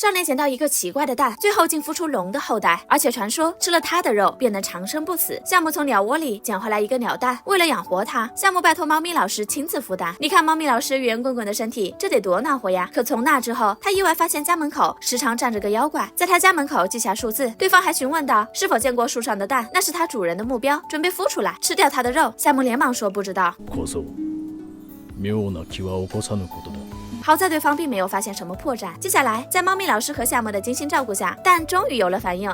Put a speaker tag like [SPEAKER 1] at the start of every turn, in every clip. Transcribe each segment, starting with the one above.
[SPEAKER 1] 少年捡到一个奇怪的蛋，最后竟孵出龙的后代，而且传说吃了它的肉便能长生不死。夏木从鸟窝里捡回来一个鸟蛋，为了养活它，夏木拜托猫咪老师亲自孵蛋。你看猫咪老师圆滚滚的身体，这得多暖和呀！可从那之后，他意外发现家门口时常站着个妖怪，在他家门口记下数字。对方还询问道是否见过树上的蛋，那是他主人的目标，准备孵出来吃掉他的肉。夏木连忙说不知道。
[SPEAKER 2] 妙な気は起こさぬことだ。
[SPEAKER 1] 好在对方并没有发现什么破绽。接下来，在猫咪老师和夏木的精心照顾下，蛋终于有了反应。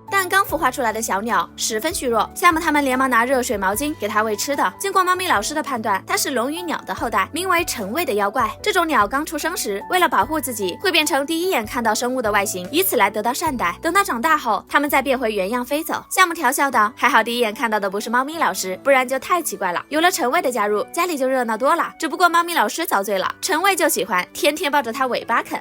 [SPEAKER 1] 蛋刚孵化出来的小鸟十分虚弱，夏木他们连忙拿热水毛巾给它喂吃的。经过猫咪老师的判断，它是龙与鸟的后代，名为陈卫的妖怪。这种鸟刚出生时，为了保护自己，会变成第一眼看到生物的外形，以此来得到善待。等到长大后，它们再变回原样飞走。夏木调笑道：“还好第一眼看到的不是猫咪老师，不然就太奇怪了。”有了陈卫的加入，家里就热闹多了。只不过猫咪老师遭罪了，陈卫就喜欢天天抱着它尾巴啃。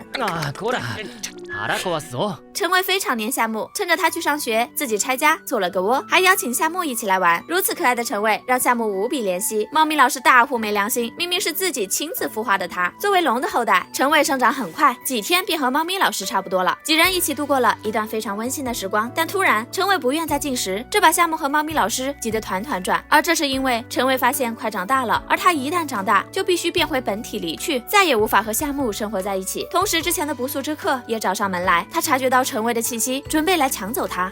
[SPEAKER 1] 陈卫非常黏夏木，趁着他去上学，自己拆家做了个窝，还邀请夏木一起来玩。如此可爱的陈卫让夏木无比怜惜。猫咪老师大呼没良心，明明是自己亲自孵化的他。作为龙的后代，陈卫生长很快，几天便和猫咪老师差不多了。几人一起度过了一段非常温馨的时光。但突然，陈卫不愿再进食，这把夏木和猫咪老师急得团团转。而这是因为陈卫发现快长大了，而他一旦长大，就必须变回本体离去，再也无法和夏木生活在一起。同时，之前的不速之客也找上门来，他察觉到陈卫的气息，准备来抢走他。